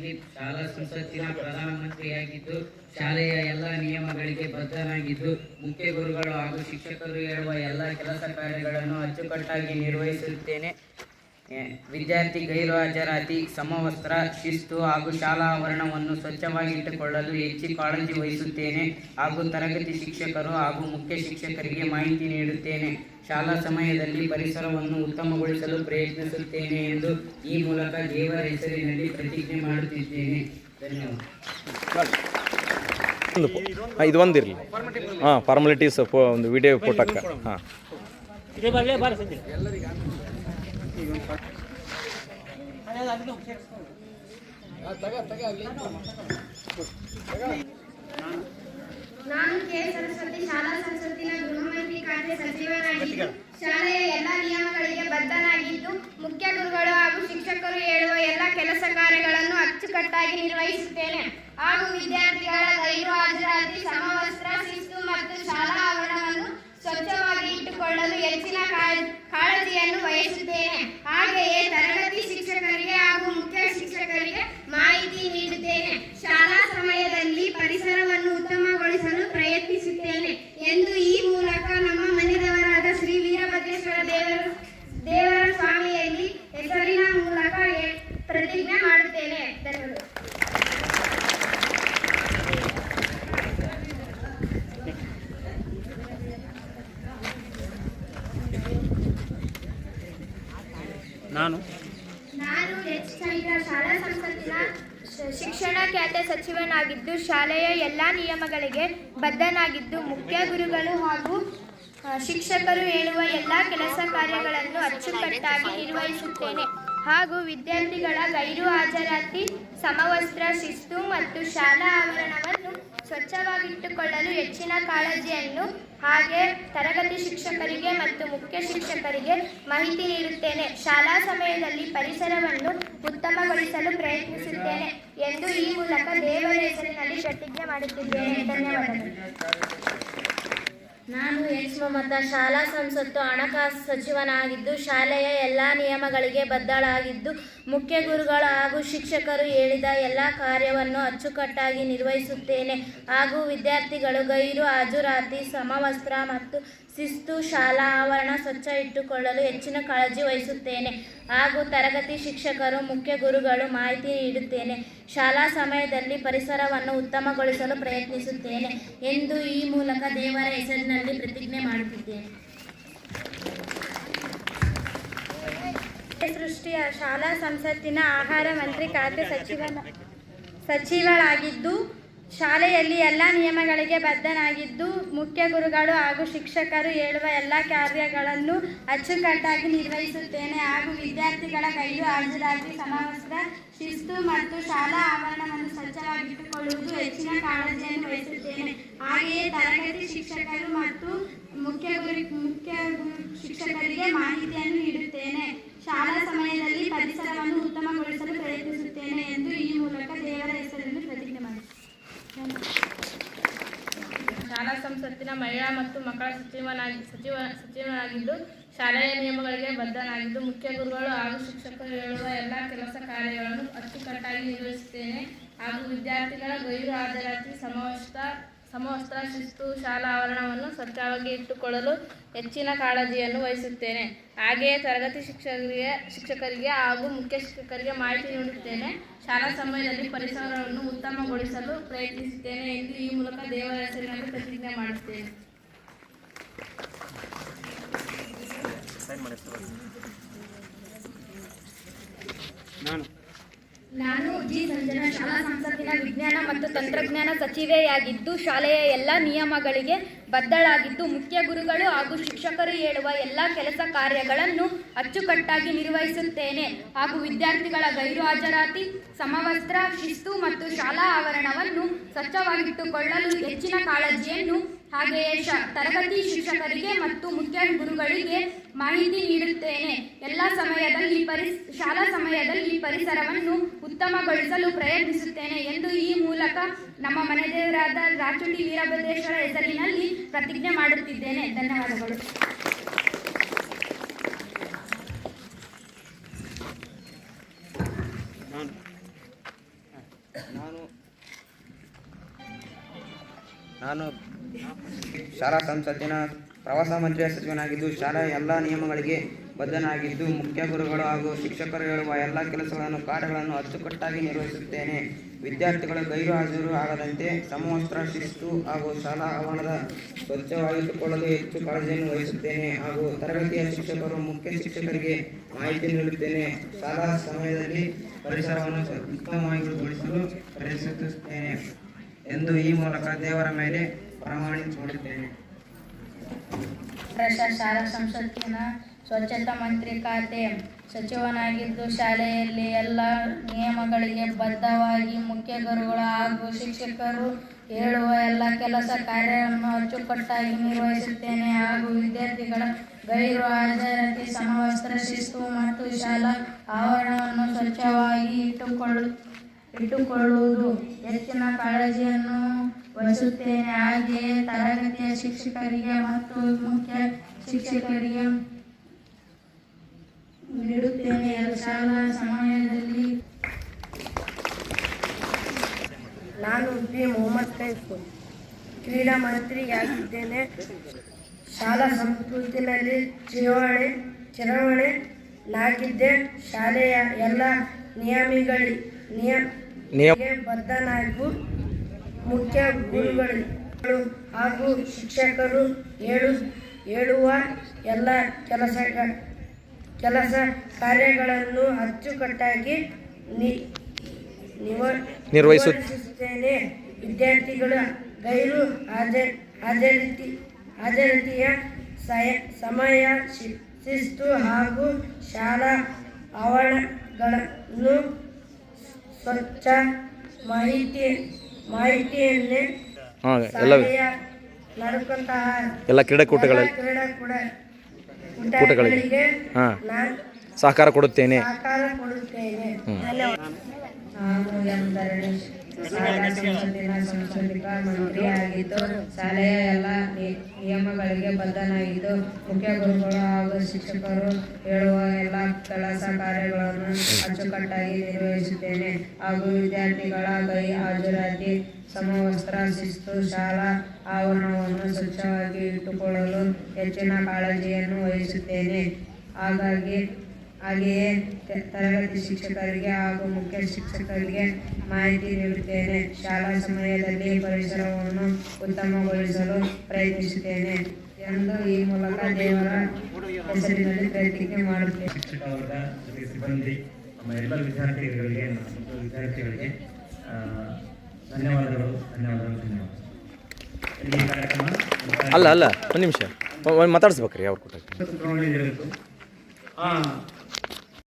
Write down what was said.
ಸಂದೀಪ್ ಶಾಲಾ ಸಂಸತ್ತಿನ ಪ್ರಧಾನಮಂತ್ರಿಯಾಗಿದ್ದು ಶಾಲೆಯ ಎಲ್ಲ ನಿಯಮಗಳಿಗೆ ಬದ್ಧನಾಗಿದ್ದು ಮುಖ್ಯ ಗುರುಗಳು ಹಾಗೂ ಶಿಕ್ಷಕರು ಹೇಳುವ ಎಲ್ಲ ಕೆಲಸ ಕಾರ್ಯಗಳನ್ನು ಅಚ್ಚುಕಟ್ಟಾಗಿ ನಿರ್ವಹಿಸುತ್ತೇನೆ. ವಿದ್ಯಾರ್ಥಿ ಗೈರು ಹಾಜರಾತಿ, ಸಮವಸ್ತ್ರ, ಶಿಸ್ತು ಹಾಗೂ ಶಾಲಾ ಆವರಣವನ್ನು ಸ್ವಚ್ಛವಾಗಿ ಇಟ್ಟುಕೊಳ್ಳಲು ಹೆಚ್ಚು ಕಾಳಜಿ ವಹಿಸುತ್ತೇನೆ ಹಾಗೂ ತರಗತಿ ಶಿಕ್ಷಕರು ಹಾಗೂ ಮುಖ್ಯ ಶಿಕ್ಷಕರಿಗೆ ಮಾಹಿತಿ ನೀಡುತ್ತೇನೆ. ಶಾಲಾ ಸಮಯದಲ್ಲಿ ಪರಿಸರವನ್ನು ಉತ್ತಮಗೊಳಿಸಲು ಪ್ರಯತ್ನಿಸುತ್ತೇನೆ ಎಂದು ಈ ಮೂಲಕ ದೇವರ ಹೆಸರಿನಲ್ಲಿ ಪ್ರತಿಜ್ಞೆ ಮಾಡುತ್ತಿದ್ದೇನೆ. ಧನ್ಯವಾದ. ಇದು ಒಂದಿರಲಿ. ಫಾರ್ಮಾಲಿಟೀಸ್ ಒಂದು ವಿಡಿಯೋ ಫೋಟೋಕ್ಕೆ. ನಾನು ಕೆ. ಸರಸ್ವತಿ, ಶಾಲಾ ಸಂಸತ್ತಿನ ಗೃಹಮಂತ್ರಿ ಖಾತೆ ಸಚಿವನಾಗಿದ್ದು ಶಾಲೆಯ ಎಲ್ಲ ನಿಯಮಗಳಿಗೆ ಬದ್ಧನಾಗಿದ್ದು ಮುಖ್ಯ ಗುರುಗಳು ಹಾಗೂ ಶಿಕ್ಷಕರು ಹೇಳುವ ಎಲ್ಲ ಕೆಲಸ ಕಾರ್ಯಗಳನ್ನು ಅಚ್ಚುಕಟ್ಟಾಗಿ ನಿರ್ವಹಿಸುತ್ತೇನೆ ಹಾಗೂ ವಿದ್ಯಾರ್ಥಿಗಳ ಗೈರು ಹಾಜರಾತಿ, ಸಮವಸ್ತ್ರ, ಶಿಸ್ತು ಮತ್ತು ಶಾಲಾ ಆವರಣವನ್ನು ಸ್ವಚ್ಛವಾಗಿ ಇಟ್ಟುಕೊಳ್ಳಲು ಹೆಚ್ಚಿನ ಕಾಳಜಿಯನ್ನು ವಹಿಸುತ್ತೇನೆ. ಹಾಗೆಯೇ ತರಗತಿ ಶಿಕ್ಷಕರಿಗೆ ಹಾಗೂ ಮುಖ್ಯ ಶಿಕ್ಷಕರಿಗೆ ಮಾಹಿತಿ ನೀಡುತ್ತೇನೆ. ಶಾಲಾ ಸಮಯದಲ್ಲಿ ಪರಿಸರವನ್ನು ಉತ್ತಮಗೊಳಿಸಲು ಪ್ರಯತ್ನಿಸುತ್ತೇನೆ ಎಂದು ಈ ಮೂಲಕ ನಮ್ಮ ಮನೆದೇವರಾದ ಶ್ರೀ ವೀರಭದ್ರೇಶ್ವರ ದೇವರ ಸ್ವಾಮಿಯಲ್ಲಿ ಹೆಸರಿನ ಮೂಲಕ ಪ್ರತಿಜ್ಞೆ ಮಾಡುತ್ತೇನೆ. ಧನ್ಯವಾದಗಳು. ನಾನು ಎಚ್. ಚೈತ್ರ, ಶಾಲಾ ಸಂಸತ್ತಿನ ಶಿಕ್ಷಣ ಖಾತೆ ಸಚಿವನಾಗಿದ್ದು ಶಾಲೆಯ ಎಲ್ಲ ನಿಯಮಗಳಿಗೆ ಬದ್ಧನಾಗಿದ್ದು ಮುಖ್ಯ ಗುರುಗಳು ಹಾಗೂ ಶಿಕ್ಷಕರು ಹೇಳುವ ಎಲ್ಲ ಕೆಲಸ ಕಾರ್ಯಗಳನ್ನು ಅಚ್ಚುಕಟ್ಟಾಗಿ ನಿರ್ವಹಿಸುತ್ತೇನೆ ಹಾಗೂ ವಿದ್ಯಾರ್ಥಿಗಳ ಗೈರು ಹಾಜರಾತಿ, ಸಮವಸ್ತ್ರ, ಶಿಸ್ತು ಮತ್ತು ಶಾಲಾ ಆವರಣವನ್ನು ಸ್ವಚ್ಛವಾಗಿಟ್ಟುಕೊಳ್ಳಲು ಹೆಚ್ಚಿನ ಕಾಳಜಿಯನ್ನು ಹಾಗೆ ತರಗತಿ ಶಿಕ್ಷಕರಿಗೆ ಮತ್ತು ಮುಖ್ಯ ಶಿಕ್ಷಕರಿಗೆ ಮಾಹಿತಿ ನೀಡುತ್ತೇನೆ. ಶಾಲಾ ಸಮಯದಲ್ಲಿ ಪರಿಸರವನ್ನು ಉತ್ತಮಗೊಳಿಸಲು ಪ್ರಯತ್ನಿಸುತ್ತೇನೆ ಎಂದು ಈ ಮೂಲಕ ದೇವರ ಹೆಸರಿನಲ್ಲಿ ಪ್ರತಿಜ್ಞೆ ಮಾಡುತ್ತಿದ್ದೇನೆ. ಧನ್ಯವಾದಗಳು. ನಾನು ಎಚ್. ಮಮತಾ, ಶಾಲಾ ಸಂಸತ್ತು ಹಣಕಾಸು ಸಚಿವನಾಗಿದ್ದು ಶಾಲೆಯ ಎಲ್ಲ ನಿಯಮಗಳಿಗೆ ಬದ್ಧಳಾಗಿದ್ದು ಮುಖ್ಯ ಗುರುಗಳು ಹಾಗೂ ಶಿಕ್ಷಕರು ಹೇಳಿದ ಎಲ್ಲ ಕಾರ್ಯವನ್ನು ಅಚ್ಚುಕಟ್ಟಾಗಿ ನಿರ್ವಹಿಸುತ್ತೇನೆ ಹಾಗೂ ವಿದ್ಯಾರ್ಥಿಗಳು ಗೈರು ಹಾಜರಾತಿ, ಸಮವಸ್ತ್ರ ಮತ್ತು ಶಿಸ್ತು, ಶಾಲಾ ಆವರಣ ಸ್ವಚ್ಛ ಇಟ್ಟುಕೊಳ್ಳಲು ಹೆಚ್ಚಿನ ಕಾಳಜಿ ವಹಿಸುತ್ತೇನೆ ಹಾಗೂ ತರಗತಿ ಶಿಕ್ಷಕರು, ಮುಖ್ಯ ಗುರುಗಳು ಮಾಹಿತಿ ನೀಡುತ್ತೇನೆ. ಶಾಲಾ ಸಮಯದಲ್ಲಿ ಪರಿಸರವನ್ನು ಉತ್ತಮಗೊಳಿಸಲು ಪ್ರಯತ್ನಿಸುತ್ತೇನೆ ಎಂದು ಈ ಮೂಲಕ ದೇವರ ಹೆಸರಿನಲ್ಲಿ ಪ್ರತಿಜ್ಞೆ ಮಾಡುತ್ತಿದ್ದೇನೆ. ಸೃಷ್ಟಿಯ ಶಾಲಾ ಸಂಸತ್ತಿನ ಆಹಾರ ಮಂತ್ರಿ ಖಾತೆ ಸಚಿವಳಾಗಿದ್ದು ಶಾಲೆಯಲ್ಲಿ ಎಲ್ಲ ನಿಯಮಗಳಿಗೆ ಬದ್ಧನಾಗಿದ್ದು ಮುಖ್ಯ ಗುರುಗಳು ಹಾಗೂ ಶಿಕ್ಷಕರು ಹೇಳುವ ಎಲ್ಲ ಕಾರ್ಯಗಳನ್ನು ಅಚ್ಚುಕಟ್ಟಾಗಿ ನಿರ್ವಹಿಸುತ್ತೇನೆ ಹಾಗೂ ವಿದ್ಯಾರ್ಥಿಗಳ ಗೈರು ಹಾಜರಾತಿ, ಸಮವಸ್ತ್ರ, ಶಿಸ್ತು ಮತ್ತು ಶಾಲಾ ಆವರಣವನ್ನು ಸ್ವಚ್ಛವಾಗಿಟ್ಟುಕೊಳ್ಳುವುದು ಹೆಚ್ಚಿನ ಕಾಳಜಿಯನ್ನು ವಹಿಸುತ್ತೇನೆ. ಹಾಗೆಯೇ ತರಗತಿ ಶಿಕ್ಷಕರು ಮತ್ತು ಮುಖ್ಯ ಶಿಕ್ಷಕರಿಗೆ ಮಾಹಿತಿಯನ್ನು ನೀಡುತ್ತೇನೆ. ಶಾಲಾ ಸಮಯದಲ್ಲಿ ಪರಿಸರವನ್ನು ಉತ್ತಮಗೊಳಿಸಲು ಪ್ರಯತ್ನಿಸುತ್ತೇನೆ ಎಂದು ಈ ಮೂಲಕ ದೇವರ ಹೆಸರನ್ನು ಪ್ರತಿಜ್ಞೆ ಮಾಡುತ್ತೇನೆ. ಶಾಲಾ ಸಂಸತ್ತಿನ ಮಹಿಳಾ ಮತ್ತು ಮಕ್ಕಳ ಸಚಿವನಾಗಿದ್ದು ಶಾಲೆಯ ನಿಯಮಗಳಿಗೆ ಬದ್ಧನಾಗಿದ್ದು ಮುಖ್ಯ ಗುರುಗಳು ಹಾಗೂ ಶಿಕ್ಷಕರು ಹೇಳುವ ಎಲ್ಲ ಕೆಲಸ ಕಾರ್ಯಗಳನ್ನು ಅಚ್ಚುಕಟ್ಟಾಗಿ ನಿರ್ವಹಿಸುತ್ತೇನೆ ಹಾಗೂ ವಿದ್ಯಾರ್ಥಿಗಳ ಗೈರು ಹಾಜರಾತಿ, ಸಮವಸ್ತ್ರ, ಶಿಸ್ತು, ಶಾಲಾ ಆವರಣವನ್ನು ಸ್ವಚ್ಛವಾಗಿ ಇಟ್ಟುಕೊಳ್ಳಲು ಹೆಚ್ಚಿನ ಕಾಳಜಿಯನ್ನು ವಹಿಸುತ್ತೇನೆ. ಹಾಗೆಯೇ ತರಗತಿ ಶಿಕ್ಷಕರಿಗೆ ಹಾಗೂ ಮುಖ್ಯ ಶಿಕ್ಷಕರಿಗೆ ಮಾಹಿತಿ ನೀಡುತ್ತೇನೆ. ಶಾಲಾ ಸಮಯದಲ್ಲಿ ಪರಿಸರವನ್ನು ಉತ್ತಮಗೊಳಿಸಲು ಪ್ರಯತ್ನಿಸುತ್ತೇನೆ ಎಂದು ಈ ಮೂಲಕ ದೇವರ ಹೆಸರಿನಲ್ಲಿ ಪ್ರತಿಜ್ಞೆ ಮಾಡುತ್ತೇನೆ. ನಾನು ಜಿ. ಸಂಜನಾ, ಶಾಲಾ ಸಂಸತ್ತಿನ ವಿಜ್ಞಾನ ಮತ್ತು ತಂತ್ರಜ್ಞಾನ ಸಚಿವೆಯಾಗಿದ್ದು ಶಾಲೆಯ ಎಲ್ಲ ನಿಯಮಗಳಿಗೆ ಬದ್ಧಳಾಗಿದ್ದು ಮುಖ್ಯ ಗುರುಗಳು ಹಾಗೂ ಶಿಕ್ಷಕರು ಹೇಳುವ ಎಲ್ಲ ಕೆಲಸ ಕಾರ್ಯಗಳನ್ನು ಅಚ್ಚುಕಟ್ಟಾಗಿ ನಿರ್ವಹಿಸುತ್ತೇನೆ ಹಾಗೂ ವಿದ್ಯಾರ್ಥಿಗಳ ಗೈರು ಹಾಜರಾತಿ, ಸಮವಸ್ತ್ರ, ಶಿಸ್ತು ಮತ್ತು ಶಾಲಾ ಆವರಣವನ್ನು ಸ್ವಚ್ಛವಾಗಿಟ್ಟುಕೊಳ್ಳಲು ಹೆಚ್ಚಿನ ಕಾಳಜಿಯನ್ನು ಹಾಗೆಯೇ ತರಗತಿ ಶಿಕ್ಷಕರಿಗೆ ಮತ್ತು ಮುಖ್ಯ ಗುರುಗಳಿಗೆ ಮಾಹಿತಿ ನೀಡುತ್ತೇನೆ. ಶಾಲಾ ಸಮಯದಲ್ಲಿ ಪರಿಸರವನ್ನು ಉತ್ತಮಗೊಳಿಸಲು ಪ್ರಯತ್ನಿಸುತ್ತೇನೆ ಎಂದು ಈ ಮೂಲಕ ನಮ್ಮ ಮನೆದೇವರಾದ ರಾಚುಟಿ ವೀರಭದ್ರೇಶ್ವರ ಹೆಸರಿನಲ್ಲಿ ಪ್ರತಿಜ್ಞೆ ಮಾಡುತ್ತಿದ್ದೇನೆ. ಧನ್ಯವಾದಗಳು. ನಾನು ಶಾಲಾ ಸಂಸತ್ತಿನ ಪ್ರವಾಸ ಮಂತ್ರಿಯ ಸಚಿವನಾಗಿದ್ದು ಶಾಲೆಯ ಎಲ್ಲ ನಿಯಮಗಳಿಗೆ ಬದ್ಧನಾಗಿದ್ದು ಮುಖ್ಯ ಗುರುಗಳು ಹಾಗೂ ಶಿಕ್ಷಕರು ಹೇಳುವ ಎಲ್ಲ ಕೆಲಸಗಳನ್ನು ಕಾರ್ಯಗಳನ್ನು ಅಚ್ಚುಕಟ್ಟಾಗಿ ನಿರ್ವಹಿಸುತ್ತೇನೆ. ವಿದ್ಯಾರ್ಥಿಗಳು ಗೈರು ಹಾಜರು ಆಗದಂತೆ ಸಮವಸ್ತ್ರ ಶಿಸ್ತು ಹಾಗೂ ಶಾಲಾ ಆವರಣದ ಸ್ವಚ್ಛವಾಗಿಟ್ಟುಕೊಳ್ಳಲು ಹೆಚ್ಚು ಕಾಳಜಿಯನ್ನು ವಹಿಸುತ್ತೇನೆ ಹಾಗೂ ತರಗತಿಯ ಶಿಕ್ಷಕರು ಮುಖ್ಯ ಶಿಕ್ಷಕರಿಗೆ ಮಾಹಿತಿ ನೀಡುತ್ತೇನೆ. ಶಾಲಾ ಸಮಯದಲ್ಲಿ ಪರಿಸರವನ್ನು ಉತ್ತಮವಾಗಿಗೊಳಿಸಲು ಪ್ರಯತ್ನಿಸುತ್ತೇನೆ ಎಂದು ಈ ಮೂಲಕ ದೇವರ ಮೇಲೆ ಪ್ರಮಾಣಿಸುತ್ತೇನೆ. ಶಾಲಾ ಸಂಸತ್ತಿನ ಸ್ವಚ್ಛತಾ ಮಂತ್ರಿ ಖಾತೆ ಸಚಿವನಾಗಿದ್ದು ಶಾಲೆಯಲ್ಲಿ ಎಲ್ಲ ನಿಯಮಗಳಿಗೆ ಬದ್ಧವಾಗಿ ಮುಖ್ಯ ಗುರುಗಳು ಹಾಗೂ ಶಿಕ್ಷಕರು ಹೇಳುವ ಎಲ್ಲ ಕೆಲಸ ಕಾರ್ಯವನ್ನು ಅಚ್ಚುಕಟ್ಟಾಗಿ ನಿರ್ವಹಿಸುತ್ತೇನೆ ಹಾಗೂ ವಿದ್ಯಾರ್ಥಿಗಳ ಗೈರು ಹಾಜರಾತಿ ಸಮವಸ್ತ್ರ ಶಿಸ್ತು ಮತ್ತು ಶಾಲಾ ಆವರಣವನ್ನು ಸ್ವಚ್ಛವಾಗಿ ಇಟ್ಟುಕೊಳ್ಳುವುದು ಹೆಚ್ಚಿನ ಕಾಳಜಿಯನ್ನು ವಹಿಸುತ್ತೇನೆ. ಹಾಗೆಯೇ ತರಗತಿಯ ಶಿಕ್ಷಕರಿಗೆ ಮತ್ತು ಮುಖ್ಯ ಶಿಕ್ಷಕರಿಗೆ ನೀಡುತ್ತೇನೆ. ಶಾಲಾ ಸಮಯದಲ್ಲಿ ನಾನು ಪಿ ಮೊಹಮ್ಮದ್ ಕೈಫುಲ್ ಕ್ರೀಡಾ ಮಂತ್ರಿಯಾಗಿದ್ದೇನೆ. ಶಾಲಾ ಸಂಸ್ಕೃತಿನಲ್ಲಿ ಚುನಾವಣೆನಾಗಿದ್ದೆ. ಶಾಲೆಯ ಎಲ್ಲ ನಿಯಮಗಳಿಗೆ ಬದ್ಧನಾಗಿ ಮುಖ್ಯ ಗುರುಗಳು ಹಾಗೂ ಶಿಕ್ಷಕರು ಹೇಳುವ ಎಲ್ಲ ಕೆಲಸ ಕಾರ್ಯಗಳನ್ನು ಅಚ್ಚುಕಟ್ಟಾಗಿ ನಿರ್ವಹಿಸುತ್ತೇನೆ. ವಿದ್ಯಾರ್ಥಿಗಳ ಗೈರು ಹಾಜರಾತಿಯ ಸಮಯ ಶಿಸ್ತು ಹಾಗೂ ಶಾಲಾ ಆವರಣಗಳನ್ನು ಸ್ವಚ್ಛ ಮಾಹಿತಿಯನ್ನೇ ನಡೆಸುವಂತಹ ಎಲ್ಲ ಕ್ರೀಡಾಕೂಟಗಳಿಗೆ ಸಹಕಾರ ಕೊಡುತ್ತೇನೆ. ನಾನು ಎಂ ಧರಣೇಶ್ ಶಾಲಾ ಸಂಸತ್ತಿನ ಸಾಂಸ್ಕೃತಿಕ ಮಂತ್ರಿಯಾಗಿದ್ದು ಶಾಲೆಯ ಎಲ್ಲ ನಿಯಮಗಳಿಗೆ ಬದ್ಧನಾಗಿದ್ದು ಮುಖ್ಯ ಗುರುಗಳು ಹಾಗೂ ಶಿಕ್ಷಕರು ಹೇಳುವ ಎಲ್ಲ ಕೆಲಸ ಕಾರ್ಯಗಳನ್ನು ಅಚ್ಚುಕಟ್ಟಾಗಿ ನಿರ್ವಹಿಸುತ್ತೇನೆ ಹಾಗೂ ವಿದ್ಯಾರ್ಥಿಗಳ ಗೈ ಹಾಜರಾತಿ ಸಮವಸ್ತ್ರ ಶಿಸ್ತು ಶಾಲಾ ಆವರಣವನ್ನು ಸ್ವಚ್ಛವಾಗಿ ಇಟ್ಟುಕೊಳ್ಳಲು ಹೆಚ್ಚಿನ ಕಾಳಜಿಯನ್ನು ವಹಿಸುತ್ತೇನೆ. ಹಾಗೆಯೇ ತರಗತಿ ಶಿಕ್ಷಕರಿಗೆ ಹಾಗೂ ಮುಖ್ಯ ಶಿಕ್ಷಕರಿಗೆ ಮಾಹಿತಿ ನೀಡುತ್ತೇನೆ. ಶಾಲಾ ಸಮಯದಲ್ಲಿ ಪರಿಸರವನ್ನು ಉತ್ತಮಗೊಳಿಸಲು ಪ್ರಯತ್ನಿಸುತ್ತೇನೆ ಎಂದು ಈ ಮೂಲಕ ದೇವರ ಹೆಸರಿನಲ್ಲಿ ಪ್ರತಿಜ್ಞೆ ಮಾಡುತ್ತೇನೆ. ಶಿಕ್ಷಕ ವರ್ಗ ಜೊತೆಗೆ ಸಿಬ್ಬಂದಿ ನಮ್ಮ ಎಲ್ಲ ವಿದ್ಯಾರ್ಥಿಗಳಿಗೆ ಧನ್ಯವಾದಗಳು. ಈ ಕಾರ್ಯಕ್ರಮ ಅಲ್ಲ ಒಂದು ನಿಮಿಷ ಮಾತಾಡಿಸ್ಬೇಕ್ರಿ ಅವ್ರು ಕೊಟ್ಟ ಚುನಾವಣೆ ಜರುಗಿತು. ಆ